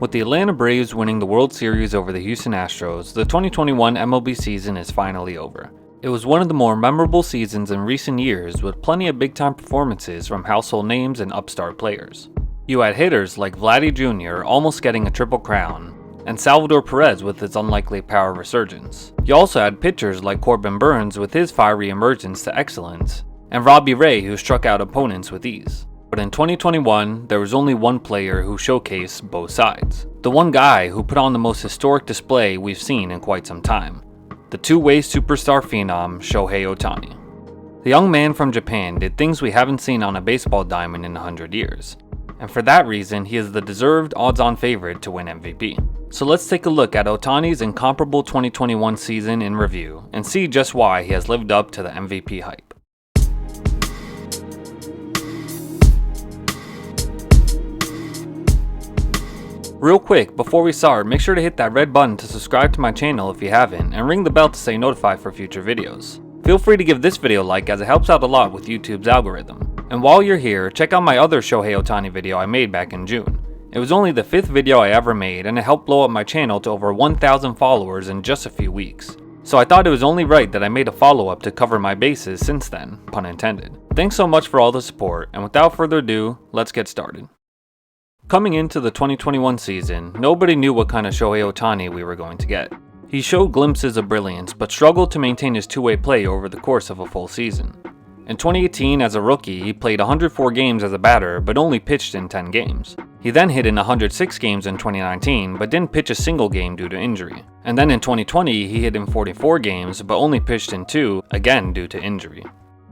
With the Atlanta Braves winning the World Series over the Houston Astros, the 2021 MLB season is finally over. It was one of the more memorable seasons in recent years, with plenty of big-time performances from household names and upstart players. You had hitters like Vladdy Jr. almost getting a triple crown, and Salvador Perez with his unlikely power resurgence. You also had pitchers like Corbin Burnes with his fiery emergence to excellence, and Robbie Ray who struck out opponents with ease. But in 2021, there was only one player who showcased both sides. The one guy who put on the most historic display we've seen in quite some time. The two-way superstar phenom, Shohei Ohtani. The young man from Japan did things we haven't seen on a baseball diamond in 100 years. And for that reason, he is the deserved odds-on favorite to win MVP. So let's take a look at Ohtani's incomparable 2021 season in review and see just why he has lived up to the MVP hype. Real quick, before we start, make sure to hit that red button to subscribe to my channel if you haven't, and ring the bell to stay notified for future videos. Feel free to give this video a like as it helps out a lot with YouTube's algorithm. And while you're here, check out my other Shohei Ohtani video I made back in June. It was only the 5th video I ever made, and it helped blow up my channel to over 1,000 followers in just a few weeks. So I thought it was only right that I made a follow-up to cover my bases since then, pun intended. Thanks so much for all the support, and without further ado, let's get started. Coming into the 2021 season, nobody knew what kind of Shohei Ohtani we were going to get. He showed glimpses of brilliance, but struggled to maintain his two-way play over the course of a full season. In 2018, as a rookie, he played 104 games as a batter, but only pitched in 10 games. He then hit in 106 games in 2019, but didn't pitch a single game due to injury. And then in 2020, he hit in 44 games, but only pitched in 2, again due to injury.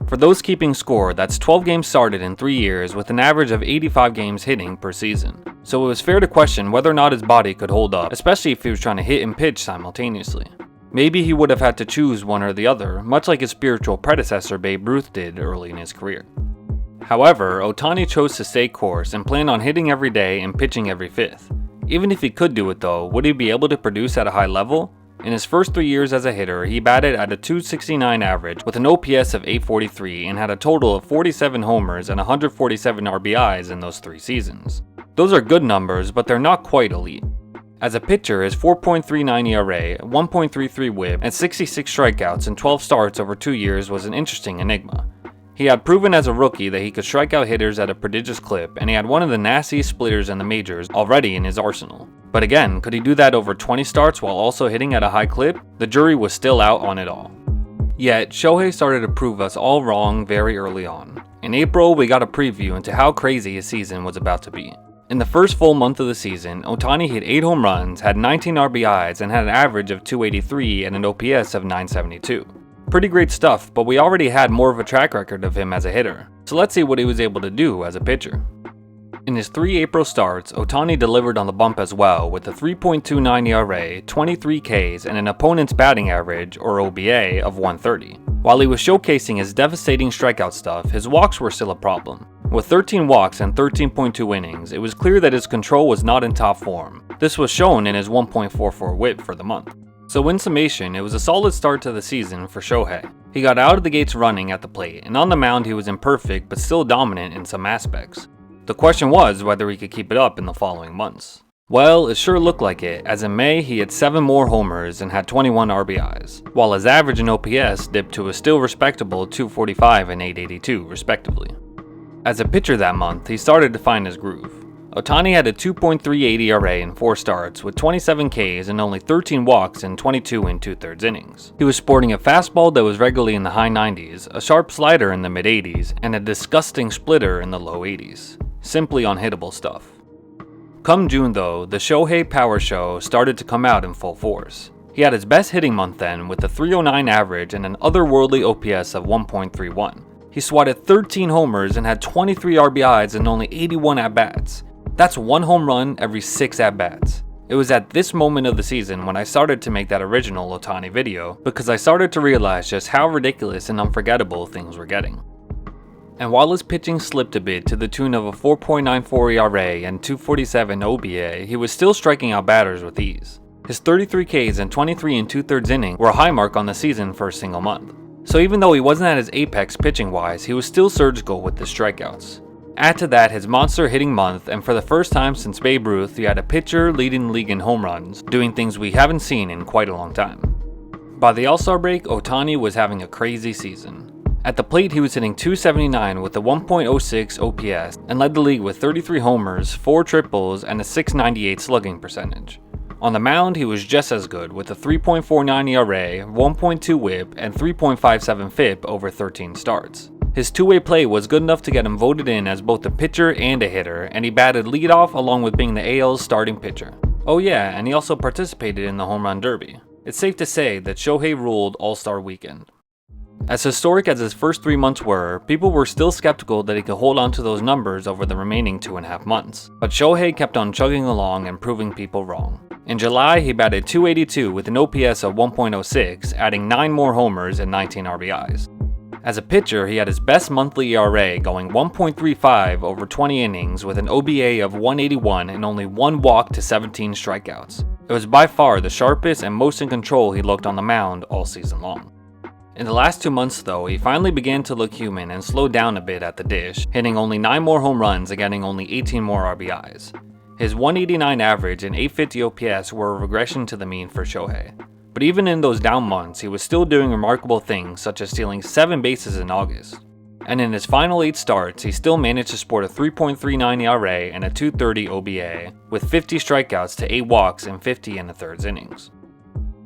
For those keeping score, that's 12 games started in 3 years with an average of 85 games hitting per season. So it was fair to question whether or not his body could hold up, especially if he was trying to hit and pitch simultaneously. Maybe he would have had to choose one or the other, much like his spiritual predecessor Babe Ruth did early in his career. However, Ohtani chose to stay course and planned on hitting every day and pitching every 5th. Even if he could do it though, would he be able to produce at a high level? In his first 3 years as a hitter, he batted at a .269 average with an OPS of .843 and had a total of 47 homers and 147 RBIs in those 3 seasons. Those are good numbers, but they're not quite elite. As a pitcher, his 4.39 ERA, 1.33 WHIP, and 66 strikeouts in 12 starts over 2 years was an interesting enigma. He had proven as a rookie that he could strike out hitters at a prodigious clip, and he had one of the nastiest splitters in the majors already in his arsenal. But again, could he do that over 20 starts while also hitting at a high clip? The jury was still out on it all. Yet, Shohei started to prove us all wrong very early on. In April, we got a preview into how crazy his season was about to be. In the first full month of the season, Ohtani hit 8 home runs, had 19 RBIs, and had an average of .283 and an OPS of .972. Pretty great stuff, but we already had more of a track record of him as a hitter. So let's see what he was able to do as a pitcher. In his 3 April starts, Ohtani delivered on the bump as well with a 3.29 ERA, 23 Ks, and an opponent's batting average, or OBA, of 130. While he was showcasing his devastating strikeout stuff, his walks were still a problem. With 13 walks and 13.2 innings, it was clear that his control was not in top form. This was shown in his 1.44 WHIP for the month. So in summation, it was a solid start to the season for Shohei. He got out of the gates running at the plate, and on the mound he was imperfect but still dominant in some aspects. The question was whether he could keep it up in the following months. Well, it sure looked like it, as in May he had 7 more homers and had 21 RBIs, while his average and OPS dipped to a still respectable .245 and .882 respectively. As a pitcher that month, he started to find his groove. Ohtani had a 2.38 ERA in 4 starts with 27 Ks and only 13 walks in 22 2/3 innings. He was sporting a fastball that was regularly in the high 90s, a sharp slider in the mid 80s, and a disgusting splitter in the low 80s. Simply unhittable stuff. Come June though, the Shohei Power Show started to come out in full force. He had his best hitting month then with a .309 average and an otherworldly OPS of 1.31. He swatted 13 homers and had 23 RBIs and only 81 at-bats. That's 1 home run every 6 at-bats. It was at this moment of the season when I started to make that original Ohtani video, because I started to realize just how ridiculous and unforgettable things were getting. And while his pitching slipped a bit to the tune of a 4.94 ERA and .247 OBA, he was still striking out batters with ease. His 33 Ks and 23 2/3 innings were a high mark on the season for a single month. So even though he wasn't at his apex pitching wise, he was still surgical with his strikeouts. Add to that his monster hitting month, and for the first time since Babe Ruth, you had a pitcher leading the league in home runs, doing things we haven't seen in quite a long time. By the All-Star break, Ohtani was having a crazy season. At the plate, he was hitting .279 with a 1.06 OPS and led the league with 33 homers, 4 triples, and a .698 slugging percentage. On the mound, he was just as good with a 3.49 ERA, 1.2 WHIP, and 3.57 FIP over 13 starts. His two-way play was good enough to get him voted in as both a pitcher and a hitter, and he batted leadoff along with being the AL's starting pitcher. Oh yeah, and he also participated in the Home Run Derby. It's safe to say that Shohei ruled All-Star Weekend. As historic as his first 3 months were, people were still skeptical that he could hold on to those numbers over the remaining 2.5 months. But Shohei kept on chugging along and proving people wrong. In July, he batted .282 with an OPS of 1.06, adding 9 more homers and 19 RBIs. As a pitcher, he had his best monthly ERA going 1.35 over 20 innings with an OBA of 181 and only 1 walk to 17 strikeouts. It was by far the sharpest and most in control he looked on the mound all season long. In the last 2 months though, he finally began to look human and slowed down a bit at the dish, hitting only 9 more home runs and getting only 18 more RBIs. His 189 average and 850 OPS were a regression to the mean for Shohei. But even in those down months, he was still doing remarkable things such as stealing 7 bases in August. And in his final 8 starts, he still managed to sport a 3.39 ERA and a 230 OBA, with 50 strikeouts to 8 walks and 50 1/3 innings.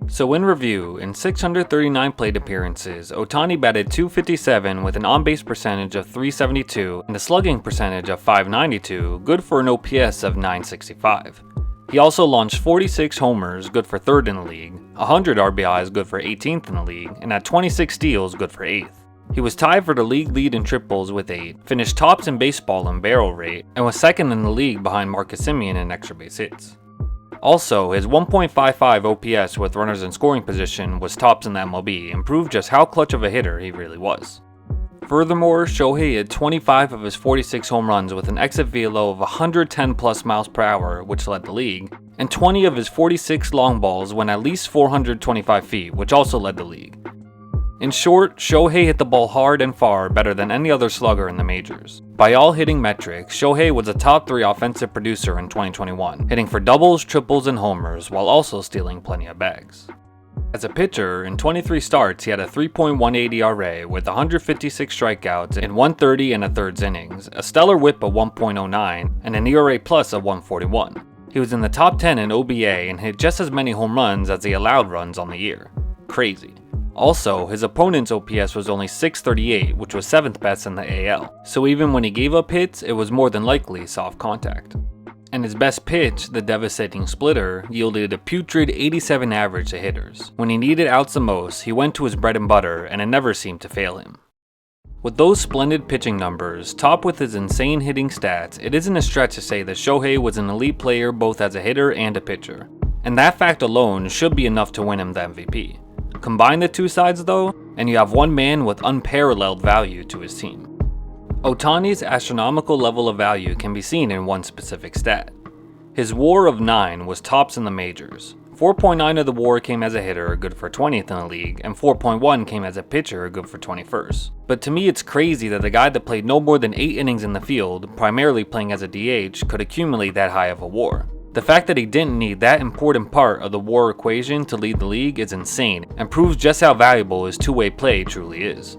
So in review, in 639 plate appearances, Ohtani batted .257 with an on-base percentage of .372 and a slugging percentage of .592, good for an OPS of .965. He also launched 46 homers, good for 3rd in the league, 100 RBIs, good for 18th in the league, and had 26 steals, good for 8th. He was tied for the league lead in triples with 8, finished tops in baseball in barrel rate, and was 2nd in the league behind Marcus Semien in extra base hits. Also, his 1.55 OPS with runners in scoring position was tops in the MLB and proved just how clutch of a hitter he really was. Furthermore, Shohei hit 25 of his 46 home runs with an exit velo of 110 plus miles per hour, which led the league, and 20 of his 46 long balls went at least 425 feet, which also led the league. In short, Shohei hit the ball hard and far better than any other slugger in the majors. By all hitting metrics, Shohei was a top 3 offensive producer in 2021, hitting for doubles, triples, and homers while also stealing plenty of bags. As a pitcher, in 23 starts, he had a 3.18 ERA with 156 strikeouts in 130 1/3 innings, a stellar WHIP of 1.09, and an ERA plus of 141. He was in the top 10 in OBA and hit just as many home runs as he allowed runs on the year. Crazy. Also, his opponent's OPS was only .638, which was 7th best in the AL, so even when he gave up hits, it was more than likely soft contact. And his best pitch, the devastating splitter, yielded a putrid 87 average to hitters. When he needed outs the most, he went to his bread and butter, and it never seemed to fail him. With those splendid pitching numbers, topped with his insane hitting stats, it isn't a stretch to say that Shohei was an elite player both as a hitter and a pitcher. And that fact alone should be enough to win him the MVP. Combine the two sides though, and you have one man with unparalleled value to his team. Ohtani's astronomical level of value can be seen in one specific stat. His WAR of 9 was tops in the majors. 4.9 of the WAR came as a hitter, good for 20th in the league, and 4.1 came as a pitcher, good for 21st. But to me it's crazy that the guy that played no more than 8 innings in the field, primarily playing as a DH, could accumulate that high of a WAR. The fact that he didn't need that important part of the WAR equation to lead the league is insane and proves just how valuable his two-way play truly is.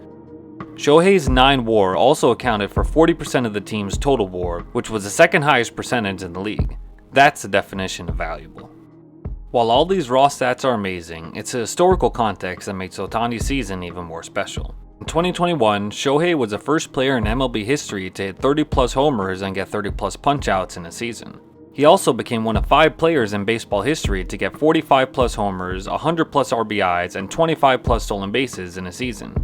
Shohei's 9 WAR also accounted for 40% of the team's total WAR, which was the 2nd highest percentage in the league. That's the definition of valuable. While all these raw stats are amazing, it's a historical context that makes Ohtani's season even more special. In 2021, Shohei was the first player in MLB history to hit 30 plus homers and get 30 plus punch-outs in a season. He also became one of 5 players in baseball history to get 45 plus homers, 100 plus RBIs, and 25 plus stolen bases in a season.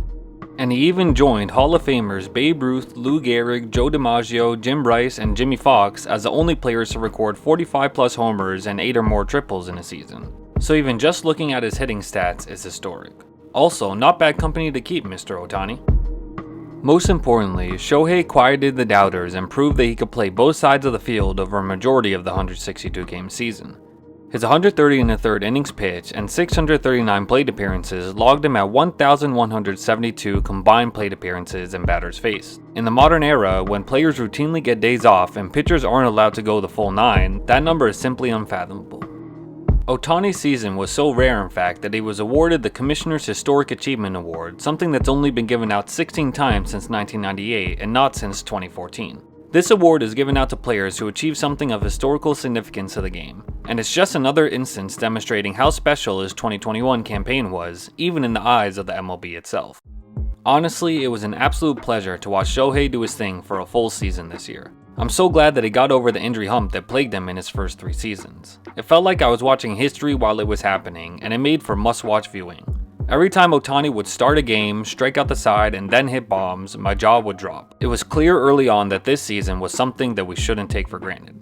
And he even joined Hall of Famers Babe Ruth, Lou Gehrig, Joe DiMaggio, Jim Rice, and Jimmy Fox as the only players to record 45 plus homers and 8 or more triples in a season. So even just looking at his hitting stats is historic. Also, not bad company to keep, Mr. Ohtani. Most importantly, Shohei quieted the doubters and proved that he could play both sides of the field over a majority of the 162-game season. His 130 and a third innings pitched and 639 plate appearances logged him at 1,172 combined plate appearances and batters faced. In the modern era, when players routinely get days off and pitchers aren't allowed to go the full 9, that number is simply unfathomable. Ohtani's season was so rare in fact that he was awarded the Commissioner's Historic Achievement Award, something that's only been given out 16 times since 1998 and not since 2014. This award is given out to players who achieve something of historical significance to the game, and it's just another instance demonstrating how special his 2021 campaign was, even in the eyes of the MLB itself. Honestly, it was an absolute pleasure to watch Shohei do his thing for a full season this year. I'm so glad that he got over the injury hump that plagued him in his first 3 seasons. It felt like I was watching history while it was happening, and it made for must-watch viewing. Every time Ohtani would start a game, strike out the side, and then hit bombs, my jaw would drop. It was clear early on that this season was something that we shouldn't take for granted.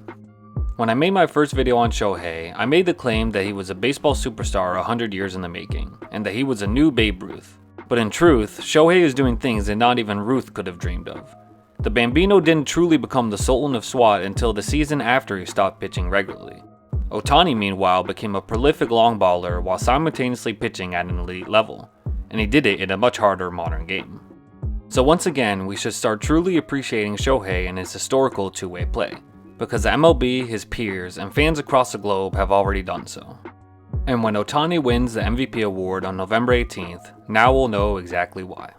When I made my first video on Shohei, I made the claim that he was a baseball superstar 100 years in the making, and that he was a new Babe Ruth. But in truth, Shohei is doing things that not even Ruth could have dreamed of. The Bambino didn't truly become the Sultan of SWAT until the season after he stopped pitching regularly. Ohtani, meanwhile, became a prolific long baller while simultaneously pitching at an elite level, and he did it in a much harder modern game. So once again, we should start truly appreciating Shohei and his historical two-way play, because the MLB, his peers, and fans across the globe have already done so. And when Ohtani wins the MVP award on November 18th, now we'll know exactly why.